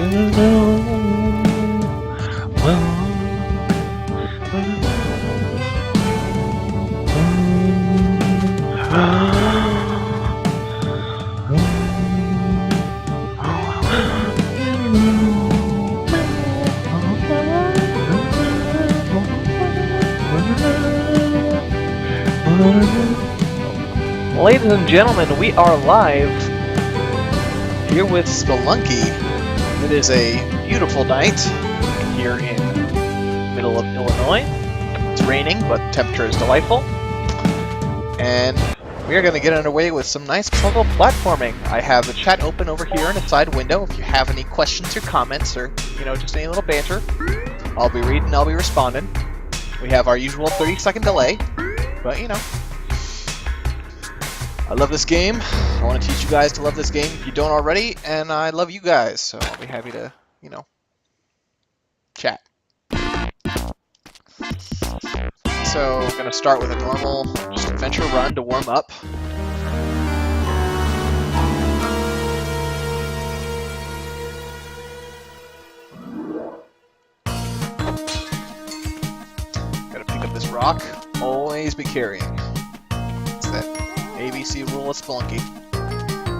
Ladies and gentlemen, we are live here with Sixlunky. It is a beautiful night here in the middle of Illinois. It's raining, but the temperature is delightful. And we are going to get underway with some nice puzzle platforming. I have the chat open over here in a side window. If you have any questions or comments or, just any little banter, I'll be reading, I'll be responding. We have our usual 30-second delay, but, I love this game. I want to teach you guys to love this game if you don't already, and I love you guys, so I'll be happy to, chat. So, we're going to start with a normal, just adventure run to warm up. Gotta pick up this rock. Always be carrying. It's that ABC rule of Sixlunky.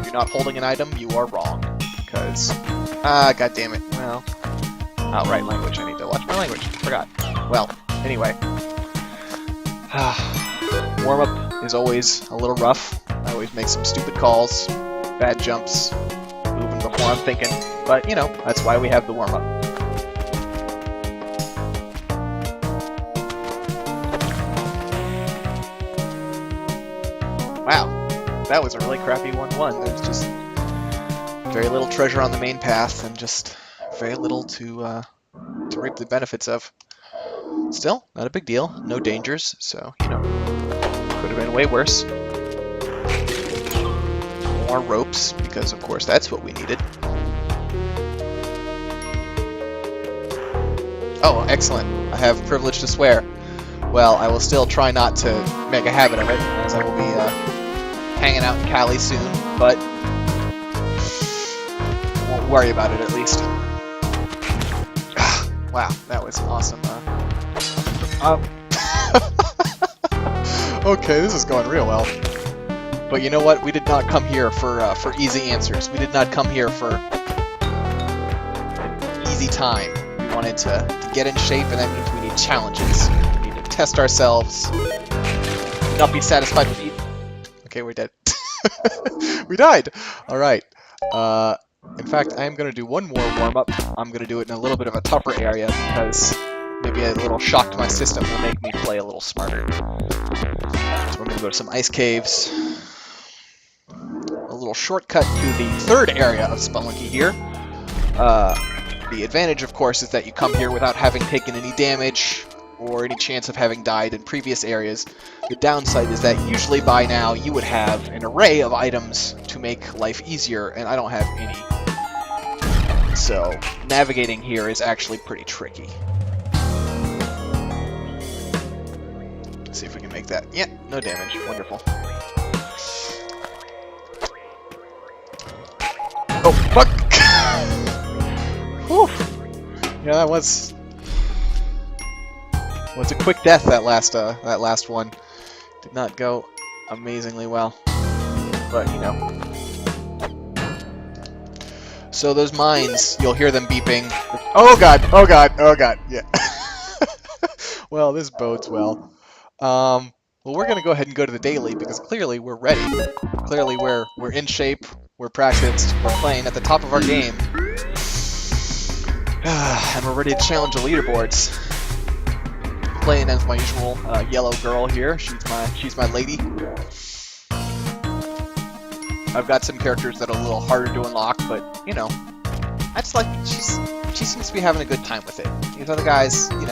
If you're not holding an item, you are wrong. Because, god damn it. Well, outright language. I need to watch my language. Forgot. Well, anyway. Warm-up is always a little rough. I always make some stupid calls, bad jumps, moving before I'm thinking. But, that's why we have the warm-up. Wow, that was a really crappy 1-1. There's just very little treasure on the main path and just very little to reap the benefits of. Still, not a big deal. No dangers, so, could have been way worse. More ropes, because of course that's what we needed. Oh, excellent. I have privilege to swear. Well, I will still try not to make a habit of it, as I will be hanging out in Cali soon, but I won't worry about it at least. Wow, that was awesome. Okay, this is going real well. But you know what? We did not come here for easy answers. We did not come here for an easy time. We wanted to get in shape, and that means we need challenges. We need to test ourselves. Not be satisfied with eating. Okay, we're dead. We died! Alright. In fact, I am going to do one more warm-up. I'm going to do it in a little bit of a tougher area because maybe a little shock to my system will make me play a little smarter. So we're going to go to some ice caves. A little shortcut to the third area of Sixlunky here. The advantage, of course, is that you come here without having taken any damage or any chance of having died in previous areas. The downside is that usually by now you would have an array of items to make life easier, and I don't have any. So, navigating here is actually pretty tricky. Let's see if we can make that. Yeah, no damage. Wonderful. Oh, fuck! Whew. Yeah, that was a quick death, that last one. Did not go amazingly well. But, So those mines, you'll hear them beeping. Oh god, oh god, oh god, yeah. Well, this bodes well. Well, we're gonna go ahead and go to the daily because clearly we're ready. Clearly we're in shape, we're practiced, we're playing at the top of our game. And we're ready to challenge the leaderboards. Playing as my usual yellow girl here. She's my lady. I've got some characters that are a little harder to unlock, but I just like she seems to be having a good time with it. These other guys, I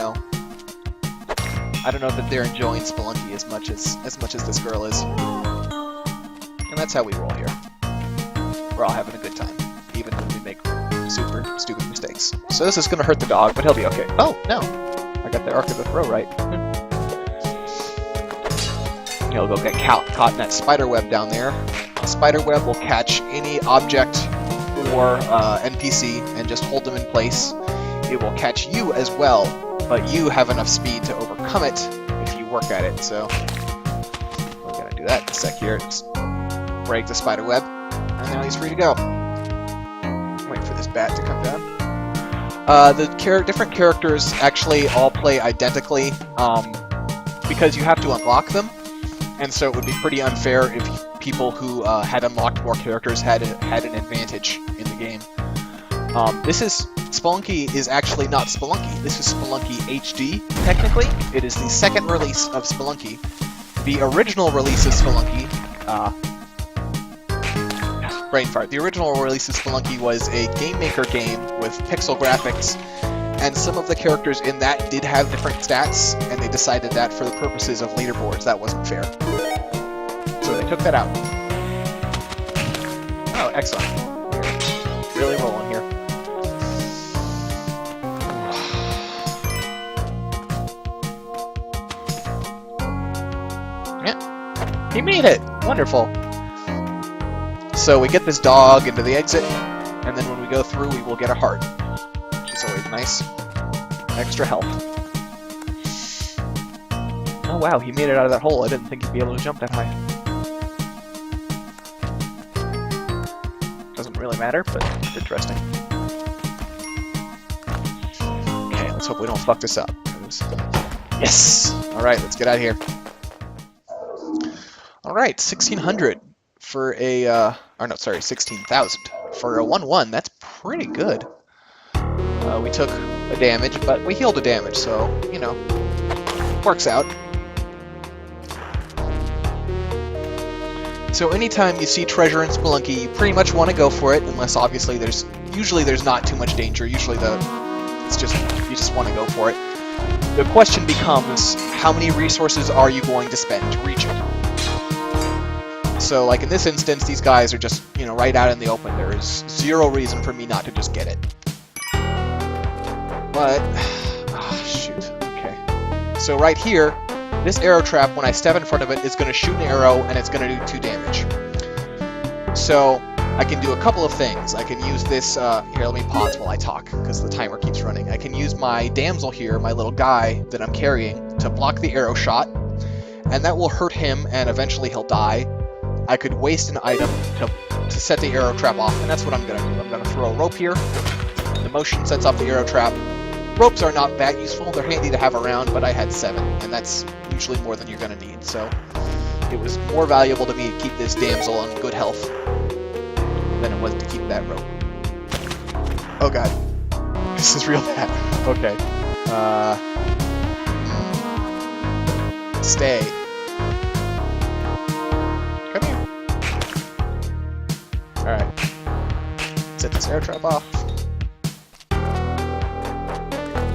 don't know that they're enjoying Sixlunky as much as this girl is. And that's how we roll here. We're all having a good time, even when we make super stupid mistakes. So this is gonna hurt the dog, but he'll be okay. Oh no. I got the arc of the throw right. He'll go get caught in that spider web down there. The spider web will catch any object or NPC and just hold them in place, it will catch you as well, but you have enough speed to overcome it if you work at it. So we're gonna do that in a sec here. Just break the spider web, and now he's free to go. Wait for this bat to come down. The different characters actually all play identically because you have to unlock them, and so it would be pretty unfair if people who had unlocked more characters had an advantage in the game. Spelunky is actually not Spelunky. This is Spelunky HD, technically. It is the second release of Spelunky. The original release of Spelunky, brain fart. The original release of Spelunky was a Game Maker game with pixel graphics, and some of the characters in that did have different stats, and they decided that for the purposes of leaderboards, that wasn't fair. So they took that out. Oh, excellent. We're really rolling here. Yeah, he made it! Wonderful. So we get this dog into the exit, and then when we go through, we will get a heart, which is always nice. Extra health. Oh wow, he made it out of that hole. I didn't think he'd be able to jump that high. Doesn't really matter, but it's interesting. Okay, let's hope we don't fuck this up. Yes! Alright, let's get out of here. Alright, 1600 for a, or no, sorry, 16,000 for a 1-1. That's pretty good. We took a damage, but we healed a damage, so, you know, works out. So anytime you see treasure in Spelunky, you pretty much want to go for it, unless obviously there's not too much danger. Usually you just want to go for it. The question becomes, how many resources are you going to spend to reach it? So, like in this instance, these guys are just, you know, right out in the open. There is zero reason for me not to just get it. But, oh, shoot, okay. So right here, this arrow trap, when I step in front of it, is going to shoot an arrow, and it's going to do 2 damage. So, I can do a couple of things. I can use this, here, let me pause while I talk, because the timer keeps running. I can use my damsel here, my little guy that I'm carrying, to block the arrow shot, and that will hurt him, and eventually he'll die. I could waste an item to set the arrow trap off, and that's what I'm going to do. I'm going to throw a rope here. The motion sets off the arrow trap. Ropes are not that useful. They're handy to have around, but I had 7, and that's usually more than you're going to need. So it was more valuable to me to keep this damsel on good health than it was to keep that rope. Oh god. This is real bad. Okay. Stay. Come here. Alright. Set this air trap off.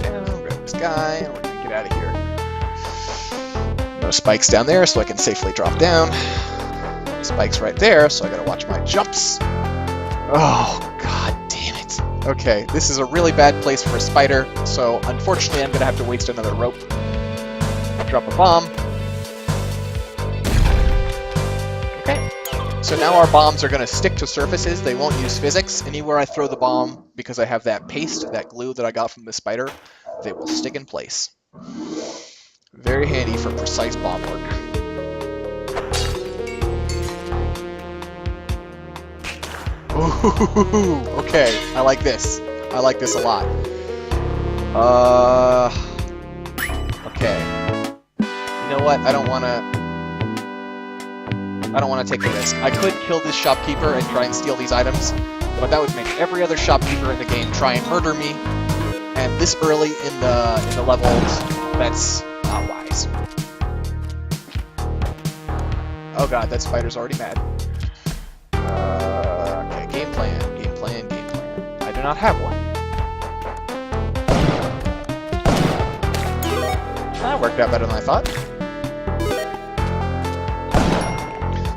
Down, grab this guy, and we're gonna get out of here. No spikes down there, so I can safely drop down. Spikes right there, so I gotta watch my jumps. Oh, god damn it. Okay, this is a really bad place for a spider, so unfortunately I'm gonna have to waste another rope. Drop a bomb. Okay. So now our bombs are gonna stick to surfaces, they won't use physics. Anywhere I throw the bomb, because I have that paste, that glue that I got from the spider, they will stick in place. Very handy for precise bomb work. Ooh, okay, I like this. I like this a lot. Okay. You know what? I don't wanna take the risk. I could kill this shopkeeper and try and steal these items, but that would make every other shopkeeper in the game try and murder me. And this early in the levels, that's not wise. Oh god, that spider's already mad. Okay, game plan. I do not have one. That worked out better than I thought.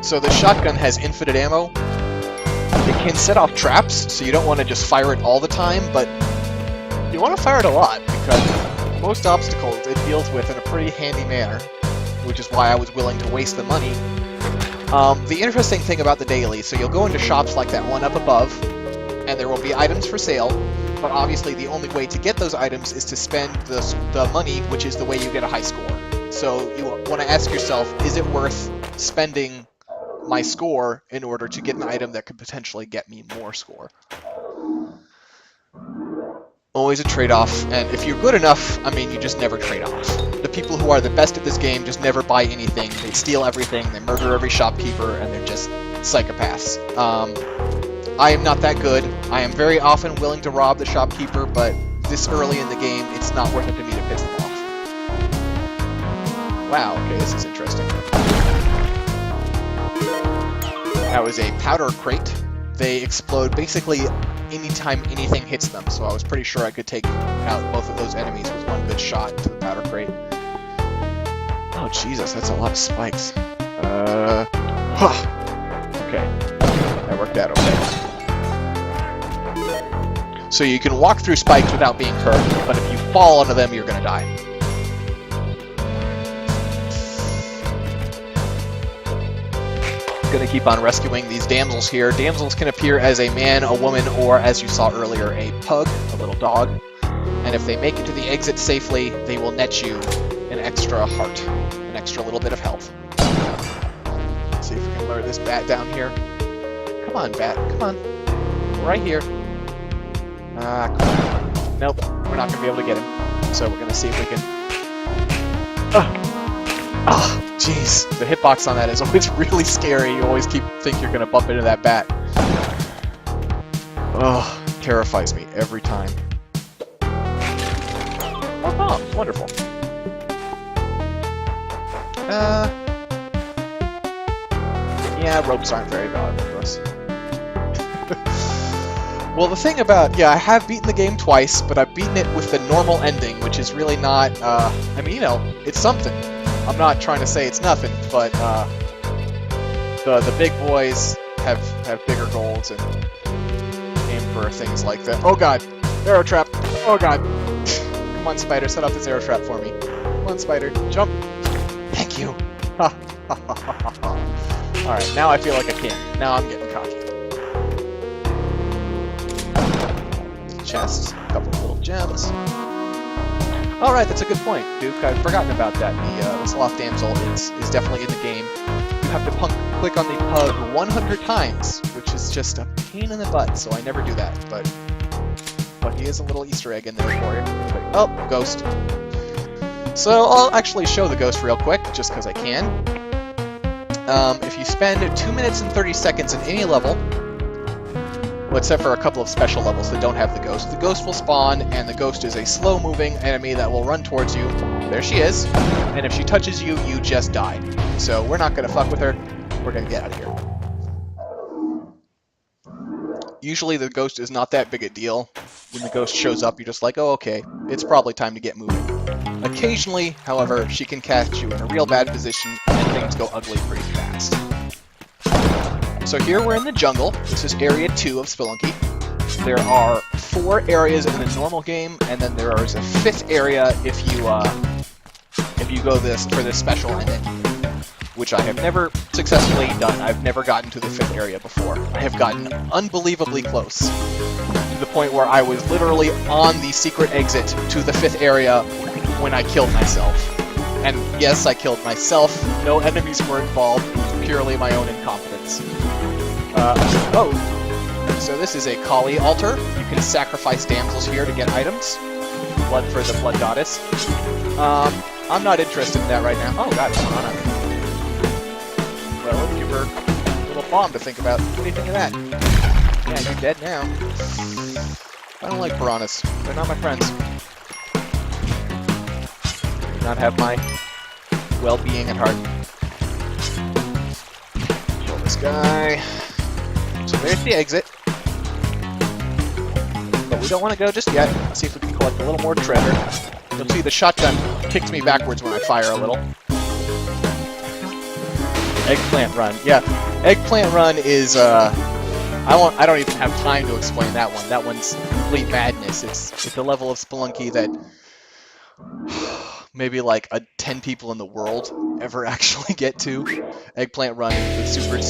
So the shotgun has infinite ammo. It can set off traps, so you don't want to just fire it all the time, but you want to fire it a lot, because most obstacles it deals with in a pretty handy manner, which is why I was willing to waste the money. The interesting thing about the daily, so you'll go into shops like that one up above, and there will be items for sale, but obviously the only way to get those items is to spend the money, which is the way you get a high score. So you want to ask yourself, is it worth spending my score in order to get an item that could potentially get me more score? Always a trade-off, and if you're good enough, I mean, you just never trade off. The people who are the best at this game just never buy anything, they steal everything, they murder every shopkeeper, and they're just psychopaths. I am not that good. I am very often willing to rob the shopkeeper, but this early in the game, it's not worth it to me to piss them off. Wow, okay, this is interesting. That was a powder crate. They explode basically anytime anything hits them, so I was pretty sure I could take out both of those enemies with one good shot to the powder crate. Oh Jesus, that's a lot of spikes. Okay, that worked out okay. So you can walk through spikes without being hurt, but if you fall onto them, you're gonna die. Gonna keep on rescuing these damsels here. Damsels can appear as a man, a woman, or as you saw earlier, a pug, a little dog. And if they make it to the exit safely, they will net you an extra heart, an extra little bit of health. Let's see if we can lure this bat down here. Come on, bat, come on. Right here. Ah, crap. Nope, we're not gonna be able to get him. So we're gonna see if we can... Jeez, the hitbox on that is always really scary. You always think you're gonna bump into that bat. Oh, terrifies me every time. Oh, bombs, wonderful. Yeah, ropes aren't very valuable to us. Well, the thing about, I have beaten the game twice, but I've beaten it with the normal ending, which is really not, I mean, it's something. I'm not trying to say it's nothing, but the big boys have bigger goals and aim for things like that. Oh god, arrow trap! Oh god! Come on, spider, set up this arrow trap for me. Come on, spider, jump! Thank you. Ha ha ha ha ha. All right, now I feel like a king. Now I'm getting cocky. Chests, a couple of little gems. Alright, that's a good point, Duke. I've forgotten about that. The sloth damsel is definitely in the game. You have to click on the pug 100 times, which is just a pain in the butt, so I never do that. But he is a little Easter egg in there for you. Oh, ghost. So I'll actually show the ghost real quick, just because I can. If you spend 2 minutes and 30 seconds in any level, well, except for a couple of special levels that don't have the ghost will spawn, and the ghost is a slow-moving enemy that will run towards you. There she is. And if she touches you, you just die. So we're not going to fuck with her. We're going to get out of here. Usually the ghost is not that big a deal. When the ghost shows up, you're just like, oh, okay, it's probably time to get moving. Occasionally, however, she can catch you in a real bad position, and things go ugly pretty fast. So here we're in the jungle. This is Area 2 of Spelunky. There are 4 areas in the normal game, and then there is a 5th area if you go for this special ending, which I have never successfully done. I've never gotten to the 5th area before. I have gotten unbelievably close, to the point where I was literally on the secret exit to the 5th area when I killed myself. And yes, I killed myself. No enemies were involved. It was purely my own incompetence. So this is a Kali altar. You can sacrifice damsels here to get items. Blood for the blood goddess. I'm not interested in that right now. Oh god, piranha. Well, let's give her a little bomb to think about. What do you think of that? Yeah, you're dead now. I don't like piranhas. They're not my friends. They do not have my well-being at heart. Kill this guy. So there's the exit. But we don't want to go just yet. Let's see if we can collect a little more treasure. You'll see the shotgun kicks me backwards when I fire a little. Eggplant run. Yeah, eggplant run is, I don't even have time to explain that one. That one's complete madness. It's a level of Spelunky that maybe like 10 people in the world ever actually get to. Eggplant run with super